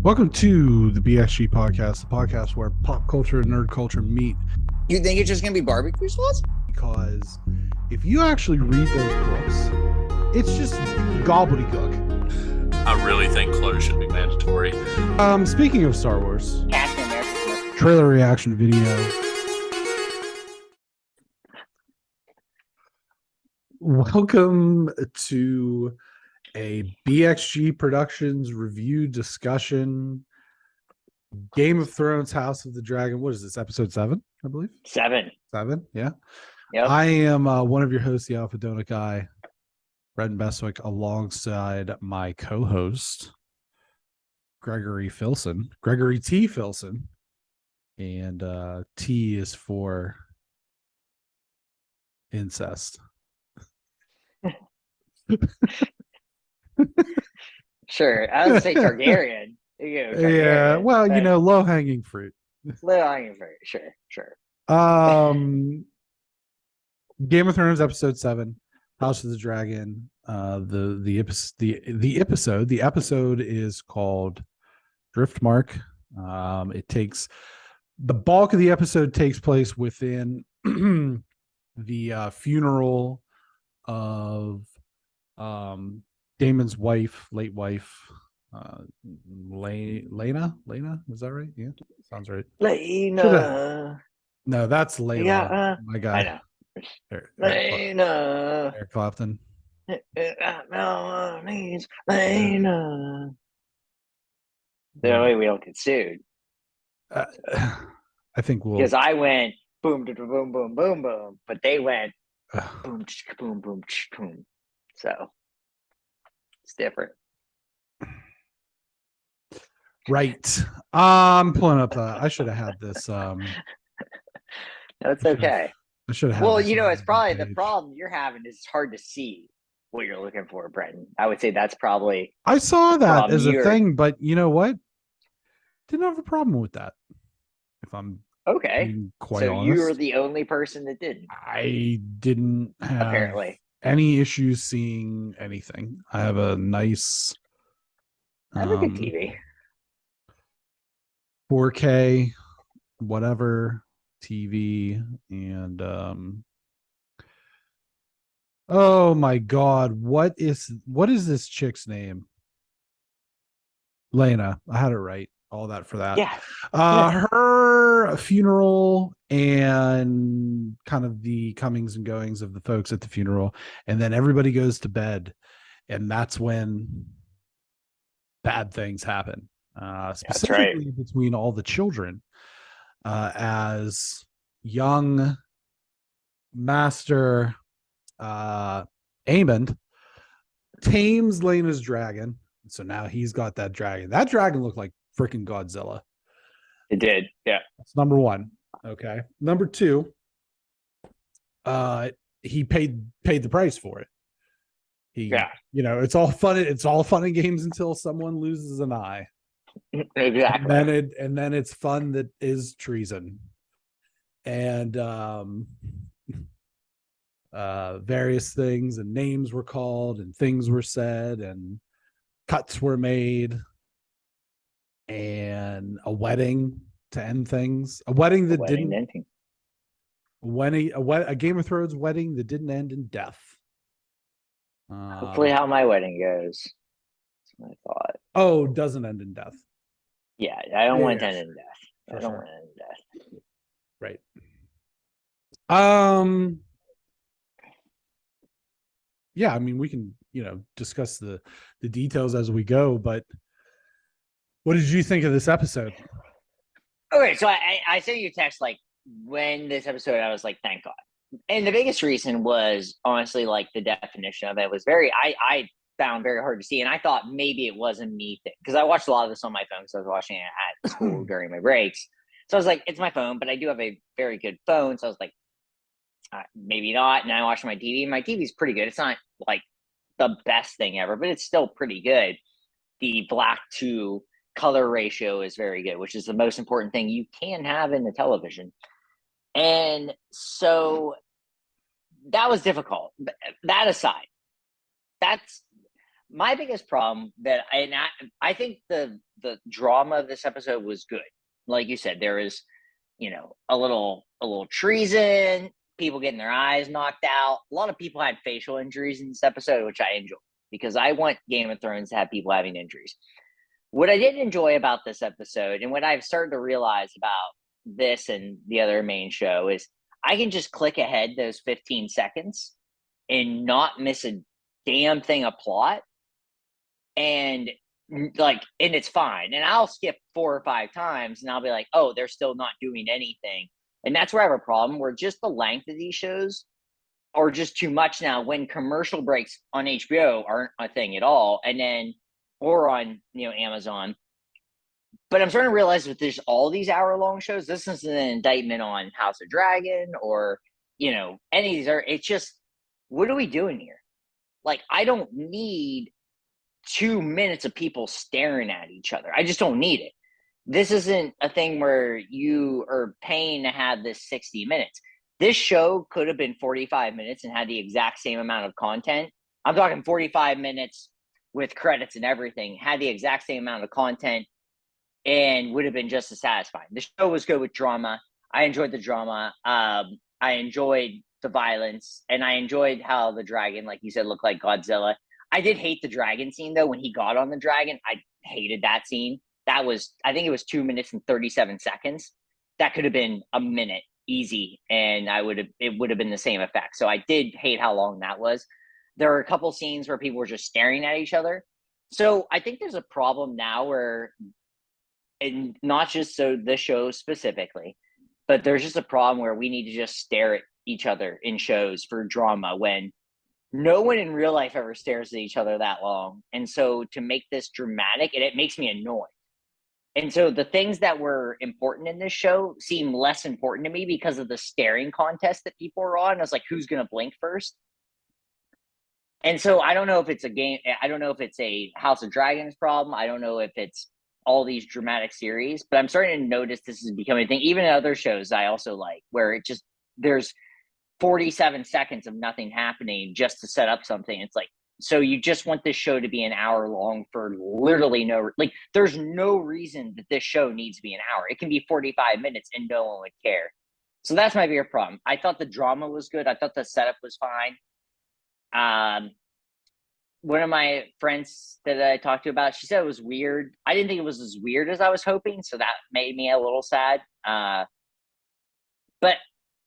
Welcome to the BXG Podcast, the podcast where pop culture and nerd culture meet. You think it's just going to be barbecue sauce? Because if you actually read those books, it's just gobbledygook. I really think clothes should be mandatory. Speaking of Star Wars, Captain America. trailer reaction video. Welcome to a BXG Productions review discussion. Game of Thrones, House of the Dragon. What is this? Episode 7, I believe. 7. 7, yeah. Yep. I am one of your hosts, the Alpha guy, Brendan Beswick, alongside my co-host, Gregory T. Filson. And T is for incest. Sure. I would say Targaryen. Targaryen. Yeah, well, low-hanging fruit. Low-hanging fruit. Sure. Game of Thrones episode 7, House of the Dragon. The episode is called Driftmark. The bulk of the episode takes place within the funeral of Daemon's late wife, Lena. Is that right? Yeah, sounds right. Lena. No, that's Layla. Yeah, my guy. I know. Lena. Eric Clapton. Lena. That way we don't get sued. I think we'll. Because I went boom, boom, boom, boom, boom, but they went boom, boom, boom, boom. So it's different. Right. I'm pulling up. I should have had this. That's okay. I should have. Well, it's probably the problem you're having is it's hard to see what you're looking for, Brenton. I would say that's probably. I saw that as a thing, but you know what? Didn't have a problem with that. If I'm being quite honest. You were the only person that didn't. I didn't have apparently any issues seeing anything. I have a nice. I have a good TV. 4K, whatever TV, and oh my God, what is this chick's name? Lena. I had it right. All that for that. Yeah. Her funeral and kind of the comings and goings of the folks at the funeral, and then everybody goes to bed, and that's when bad things happen. Specifically between all the children, as young Master Aemond tames Lena's dragon. So now he's got that dragon. That dragon looked like freaking Godzilla. It did, yeah. That's number 1. Okay. Number 2, he paid the price for it. It's all fun. It's all fun and games until someone loses an eye. Exactly. And then it's fun that is treason. And various things and names were called and things were said and cuts were made and a wedding to end things. A wedding that didn't end. A Game of Thrones wedding that didn't end in death. Hopefully how my wedding goes. That's what I thought. Oh, doesn't end in death. Yeah, I don't want to end in death. I don't want to end in death. Right. Yeah, I mean, we can, discuss the details as we go, but what did you think of this episode? Okay, so I sent you a text, like, when this episode, I was like, thank God. And the biggest reason was, honestly, like, the definition of it was I found very hard to see, and I thought maybe it wasn't me because I watched a lot of this on my phone because I was watching it at school during my breaks. So I was like, it's my phone, but I do have a very good phone. So I was like, maybe not. And I watched my TV. My TV's pretty good. It's not like the best thing ever, but it's still pretty good. The black to color ratio is very good, which is the most important thing you can have in the television. And so that was difficult. That aside, that's my biggest problem I think the drama of this episode was good. Like you said, there is, a little treason, people getting their eyes knocked out. A lot of people had facial injuries in this episode, which I enjoy because I want Game of Thrones to have people having injuries. What I didn't enjoy about this episode, and what I've started to realize about this and the other main show, is I can just click ahead those 15 seconds and not miss a damn thing of plot. And it's fine. And I'll skip 4 or 5 times and I'll be like, oh, they're still not doing anything. And that's where I have a problem, where just the length of these shows are just too much now, when commercial breaks on HBO aren't a thing at all. And then, or on, Amazon. But I'm starting to realize that there's all these hour-long shows. This isn't an indictment on House of Dragon or, any of these. It's just, what are we doing here? Like, I don't need 2 minutes of people staring at each other. I just don't need it. This isn't a thing where you are paying to have this 60 minutes. This show could have been 45 minutes and had the exact same amount of content. I'm talking 45 minutes with credits and everything, had the exact same amount of content, and would have been just as satisfying. The show was good with drama. I enjoyed the drama. I enjoyed the violence, and I enjoyed how the dragon, like you said, looked like Godzilla. I did hate the dragon scene, though. When he got on the dragon, I hated that scene. I think it was 2 minutes and 37 seconds. That could have been a minute easy, and it would have been the same effect. So I did hate how long that was. There were a couple scenes where people were just staring at each other. So I think there's a problem now where, and not just so this show specifically, but there's just a problem where we need to just stare at each other in shows for drama, when no one in real life ever stares at each other that long. And so to make this dramatic, it makes me annoyed. And so the things that were important in this show seem less important to me because of the staring contest that people were on. I was like, who's going to blink first? And so I don't know if it's I don't know if it's a House of Dragons problem. I don't know if it's all these dramatic series, but I'm starting to notice this is becoming a thing. Even in other shows I also like, where there's 47 seconds of nothing happening just to set up something. It's like, so you just want this show to be an hour long for literally there's no reason that this show needs to be an hour. It can be 45 minutes and no one would care. So that's my bigger problem. I thought the drama was good. I thought the setup was fine. One of my friends that I talked to about, she said it was weird. I didn't think it was as weird as I was hoping, so that made me a little sad. But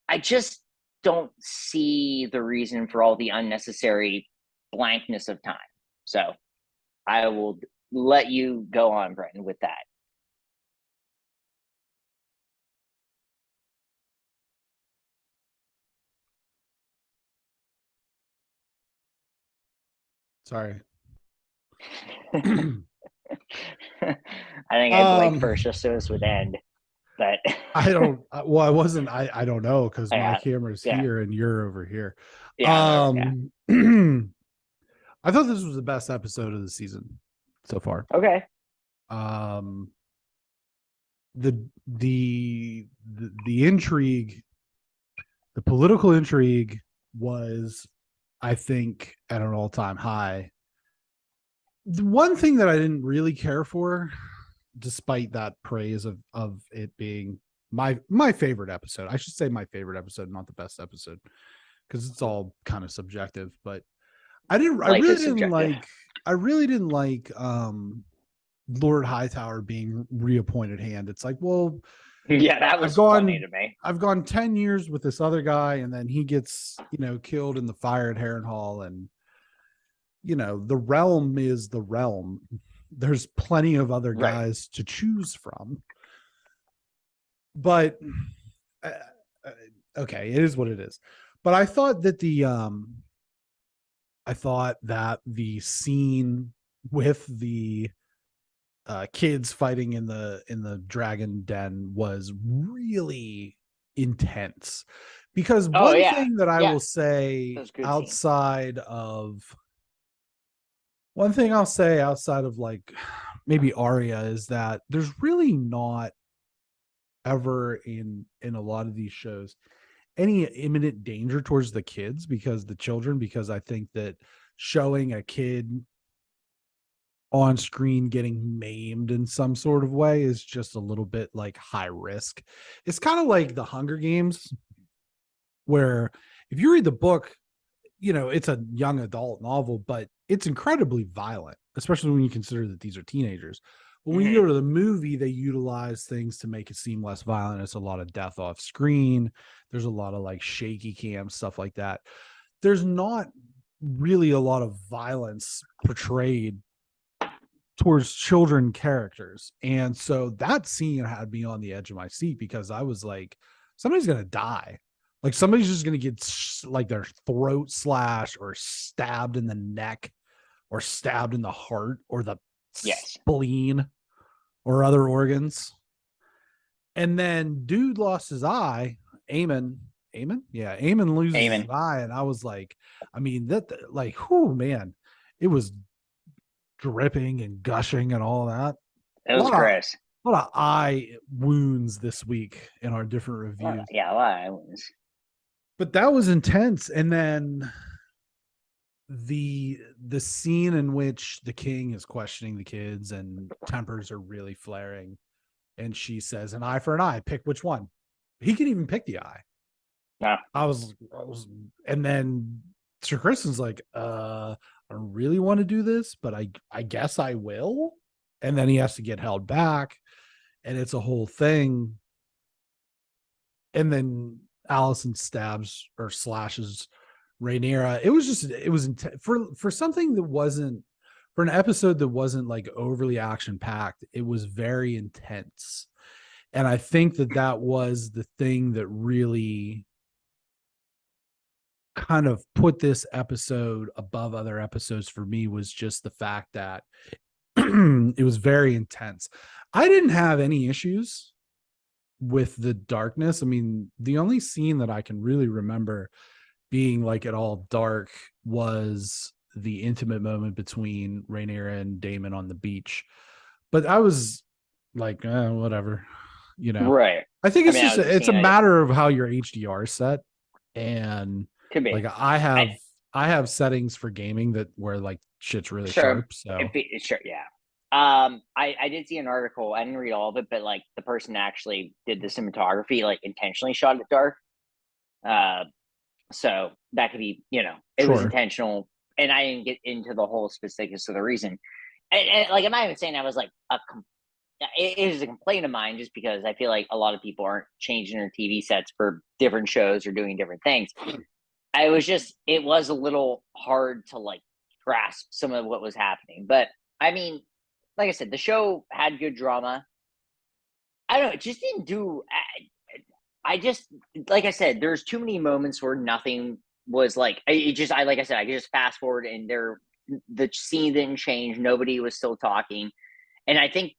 I just don't see the reason for all the unnecessary blankness of time. So I will let you go on, Brenton, with that. Sorry. I think I blinked first just so this would end. But I don't. Well, I wasn't. I don't know, because my camera's here and you're over here. Yeah. I thought this was the best episode of the season so far. Okay. The intrigue, the political intrigue, was, I think, at an all-time high. The one thing that I didn't really care for, despite that praise of it being my favorite episode, I should say my favorite episode, not the best episode, because it's all kind of subjective, but I really didn't like Lord Hightower being reappointed hand. It's like, well, yeah, that was funny to me. I've gone 10 years with this other guy, and then he gets, killed in the fire at Harrenhal, and the realm is the realm. There's plenty of other guys to choose from. But okay, it is what it is. But I thought that the scene with the kids fighting in the dragon den was really intense, because one thing that I will say outside of like maybe Arya is that there's really not ever in a lot of these shows any imminent danger towards the kids, because I think that showing a kid on screen getting maimed in some sort of way is just a little bit like high risk. It's kind of like the Hunger Games, where if you read the book, it's a young adult novel, but it's incredibly violent, especially when you consider that these are teenagers. But when you go to the movie, they utilize things to make it seem less violent. It's a lot of death off screen. There's a lot of like shaky cam, stuff like that. There's not really a lot of violence portrayed towards children characters. And so that scene had me on the edge of my seat, because I was like, somebody's going to die. Like somebody's just going to get like their throat slashed or stabbed in the neck or stabbed in the heart or the spleen or other organs. And then dude lost his eye. Eamon loses his eye. And I was like, I mean, whoo, man, it was dripping and gushing and all that. It was gross. A lot of eye wounds this week in our different reviews. A lot of eye wounds. But that was intense. And then the scene in which the king is questioning the kids and tempers are really flaring, and she says, "An eye for an eye. Pick which one." He can even pick the eye. Yeah. I was, and then Sir Kristen's like, I don't really want to do this, but I guess I will. And then he has to get held back, and it's a whole thing. And then Allison stabs or slashes Rhaenyra. It was for something that wasn't, for an episode that wasn't like overly action packed. It was very intense. And I think that was the thing that really kind of put this episode above other episodes for me, was just the fact that it was very intense. I didn't have any issues with the darkness. I mean, the only scene that I can really remember being like at all dark was the intimate moment between Rhaenyra and Daemon on the beach. But I was like, whatever, Right. I think it's a matter of how your HDR set. And could be like I have settings for gaming that where like shit's really sharp. So sure, yeah. I did see an article. I didn't read all of it, but like the person actually did the cinematography, like intentionally shot it dark. So that could be, it was intentional. And I didn't get into the whole specifics of the reason. And like, I'm not even saying that was like it is a complaint of mine, just because I feel like a lot of people aren't changing their TV sets for different shows or doing different things. It was a little hard to like grasp some of what was happening. But I mean, like I said, the show had good drama. I don't know. It just didn't do. Like I said, there's too many moments where nothing was like. Like I said, I could just fast forward and the scene didn't change. Nobody was still talking, and I think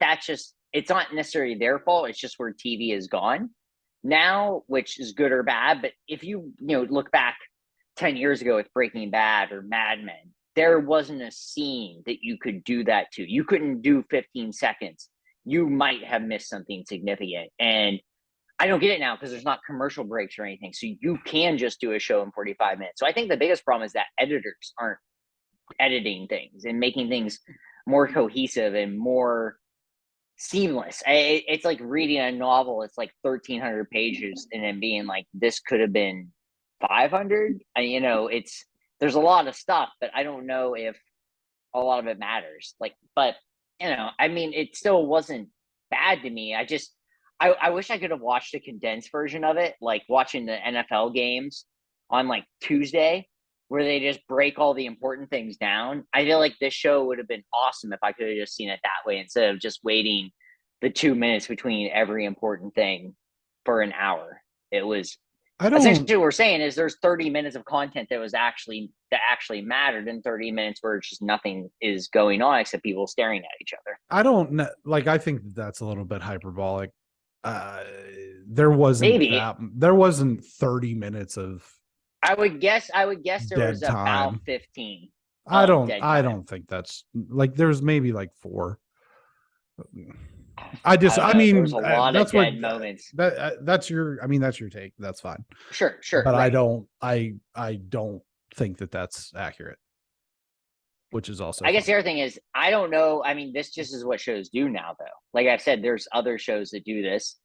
it's not necessarily their fault. It's just where TV has gone now, which is good or bad. But if you look back 10 years ago with Breaking Bad or Mad Men, there wasn't a scene that you could do that to. You couldn't do 15 seconds. You might have missed something significant. And I don't get it now because there's not commercial breaks or anything. So you can just do a show in 45 minutes. So I think the biggest problem is that editors aren't editing things and making things more cohesive and more seamless. It's like reading a novel. It's like 1,300 pages and then being like, this could have been 500. There's a lot of stuff, but I don't know if a lot of it matters. It still wasn't bad to me. I wish I could have watched a condensed version of it, like watching the NFL games on like Tuesday, where they just break all the important things down. I feel like this show would have been awesome if I could have just seen it that way, instead of just waiting the 2 minutes between every important thing for an hour. Essentially what we're saying is there's 30 minutes of content that actually mattered, and 30 minutes where it's just nothing is going on except people staring at each other. I don't know. Like, I think that's a little bit hyperbolic. There wasn't 30 minutes of. I would guess there was about 15. I don't think that's like, there's maybe like 4. There's a lot of dead moments. That's your take. That's fine. Sure. But right. I don't think that that's accurate. which is also I guess fun. the other thing is, I don't know. I mean, this just is what shows do now, though. Like I've said, there's other shows that do this,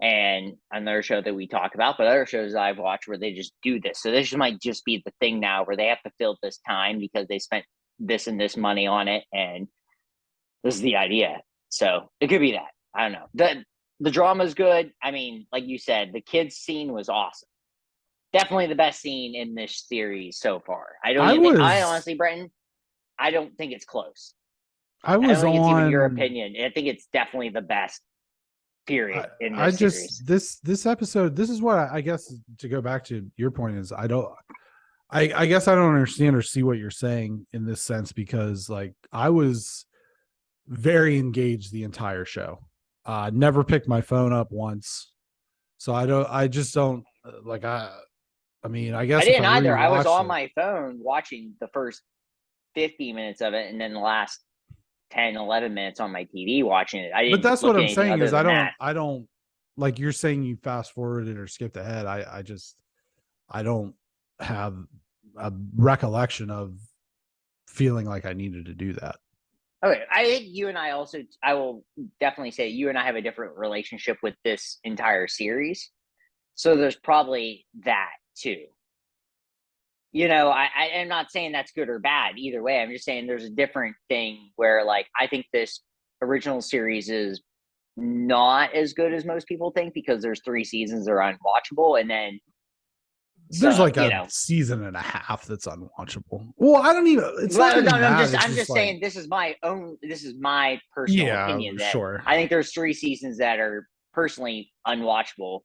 and another show that we talk about, but other shows that I've watched where they just do this. So this might just be the thing now where they have to fill this time because they spent this and this money on it, and this is the idea. So it could be that. I don't know. The drama is good. I mean, like you said, the kids scene was awesome. Definitely the best scene in this series so far. I honestly, Brenton, I don't think it's close. I don't was think it's even your on. opinion. I think it's definitely the best period in I this just series. this episode. This is what I guess, to go back to your point, is I guess I don't understand or see what you're saying in this sense, because like I was very engaged the entire show. Never picked my phone up once, so I just don't like. I mean, I guess I didn't if either. I was rewatched on my phone watching the first 50 minutes of it, and then the last 10, 11 minutes on my TV watching it. I didn't. But that's look what at I'm anything saying other is than that. I don't like you're saying you fast forwarded or skipped ahead. I don't have a recollection of feeling like I needed to do that. Okay, I think you and I also. I will definitely say you and I have a different relationship with this entire series, so there's probably that too. You know, I am not saying that's good or bad either way. I'm just saying there's a different thing where, like, I think this original series is not as good as most people think because there's 3 seasons that are unwatchable, and then There's like you a know, season and a half that's unwatchable. Well, I don't even. It's not well, even no, that. I'm just like, saying this is my personal opinion that sure. I think there's 3 seasons that are personally unwatchable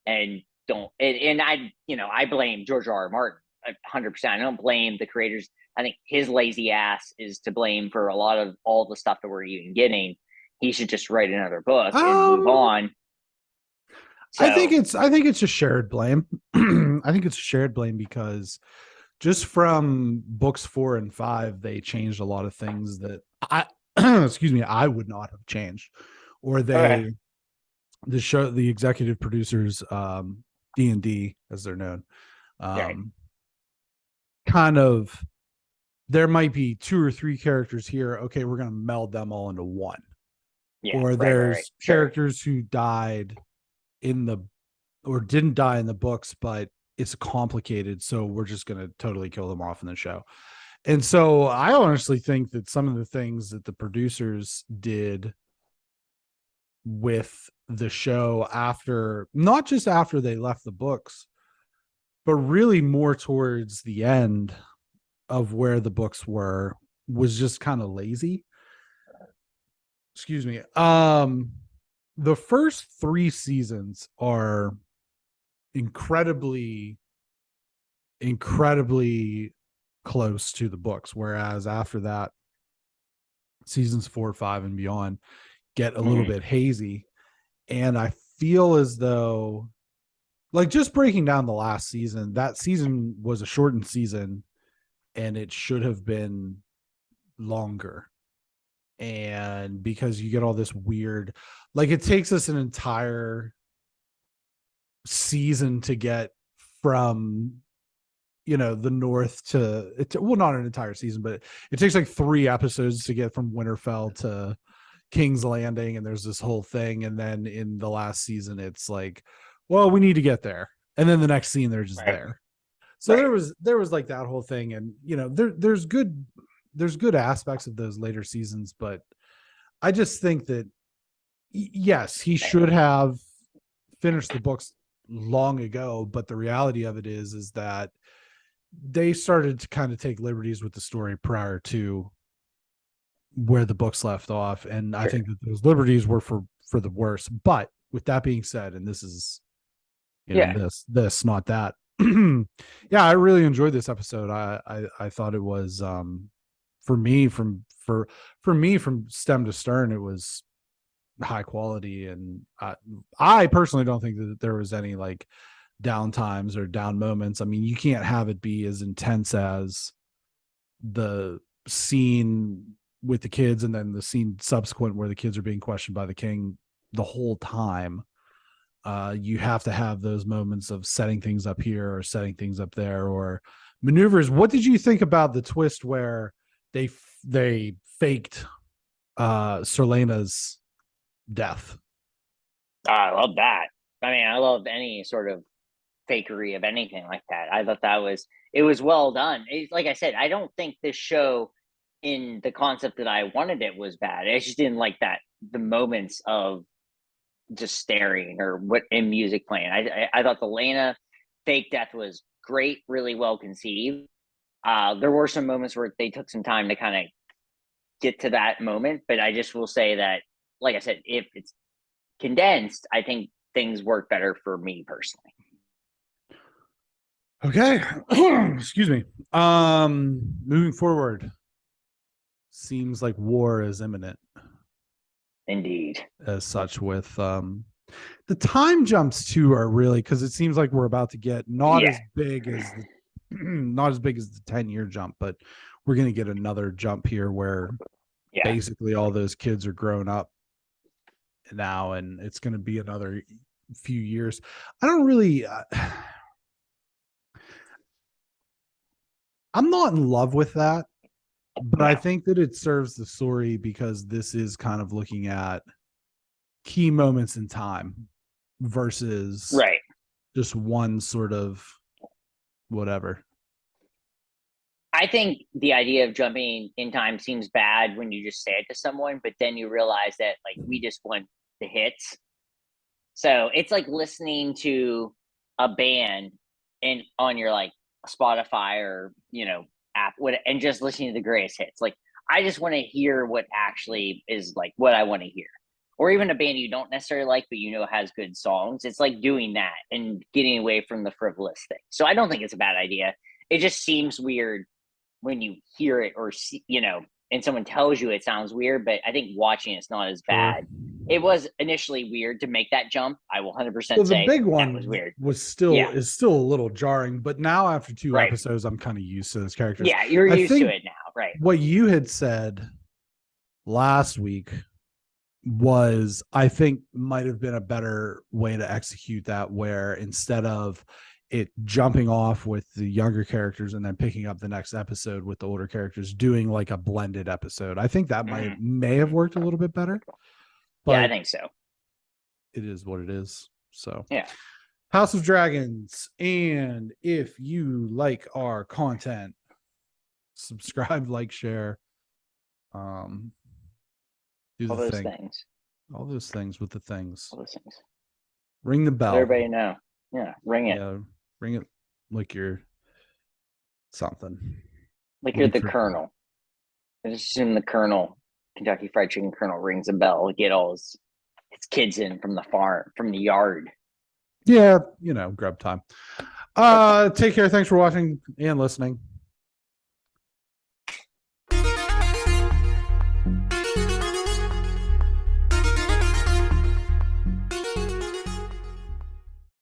and don't. And I blame George R. R. Martin 100%. I don't blame the creators. I think his lazy ass is to blame for a lot of all the stuff that we're even getting. He should just write another book and move on. So, I think it's a shared blame. I think it's a shared blame because just from books 4 and 5, they changed a lot of things that I excuse me, I would not have changed. Or the executive producers, D&D as they're known, kind of, there might be 2 or 3 characters here. Okay, we're going to meld them all into one. yeah, or there's characters who died or didn't die in the books, but it's complicated, so we're just going to totally kill them off in the show. And so I honestly think that some of the things that the producers did with the show not just after they left the books, but really more towards the end of where the books was just kind of lazy. Excuse me. The first 3 seasons are incredibly close to the books, whereas after that, seasons 4, 5, and beyond get a little bit hazy. And I feel as though, like, just breaking down the last season, that season was a shortened season and it should have been longer. And because you get all this weird, like, it takes us an entire season to get from the north to well, not an entire season, but it takes like 3 episodes to get from Winterfell to King's Landing, and there's this whole thing. And then in the last season, it's like, well, we need to get there, and then the next scene they're just there. So there was like that whole thing. And there's good aspects of those later seasons, but I just think that yes, he should have finished the books long ago, but the reality of it is that they started to kind of take liberties with the story prior to where the books left off, and I think that those liberties were for the worse. But with that being said, and this is this not that, yeah, I really enjoyed this episode. I thought it was for me from stem to stern, it was high quality, and I personally don't think that there was any like down times or down moments. I mean, you can't have it be as intense as the scene with the kids and then the scene subsequent where the kids are being questioned by the king the whole time. You have to have those moments of setting things up here or setting things up there or maneuvers. What did you think about the twist where they faked Serlena's death. I love that. I mean, I love any sort of fakery of anything like that. I thought it was well done. Like I said, I don't think this show in the concept that I wanted it was bad. I just didn't like the moments of just staring or what in music playing. I thought the Lena fake death was great, really well conceived. There were some moments where they took some time to kind of get to that moment, but I just will say that, like I said, if it's condensed, I think things work better for me personally. Okay. Excuse me. Moving forward, seems like war is imminent. Indeed. As such, with the time jumps too are really, because it seems like we're about to get not as big as the 10-year jump, but we're going to get another jump here where basically all those kids are grown up now, and it's going to be another few years. I don't really I'm not in love with that, but I think that it serves the story because this is kind of looking at key moments in time versus just one sort of whatever. I think the idea of jumping in time seems bad when you just say it to someone, but then you realize that like we just want the hits. So it's like listening to a band and on your like Spotify or app, and just listening to the greatest hits. Like I just want to hear what actually is like what I want to hear. Or even a band you don't necessarily like, but has good songs. It's like doing that and getting away from the frivolous thing. So I don't think it's a bad idea. It just seems weird when you hear it or see, and someone tells you it sounds weird, but I think watching it's not as bad. It was initially weird to make that jump. I will 100% say the big one that was weird. Is still a little jarring, but now after 2 episodes, I'm kind of used to those characters. Yeah, you're used to it now, right? What you had said last week was, I think, might have been a better way to execute that, where instead of it jumping off with the younger characters and then picking up the next episode with the older characters, doing like a blended episode. I think that may have worked a little bit better. But I think so. It is what it is. So yeah. House of Dragons. And if you like our content, subscribe, like, share. Do all those things. All those things with the things. All those things. Ring the bell. Let everybody know. Yeah, ring it. Yeah, ring it like you're something. Like you're the Colonel. I just assume the Colonel, Kentucky Fried Chicken Colonel, rings a bell to get all his kids in from the farm, from the yard. Yeah, grub time. Take care. Thanks for watching and listening.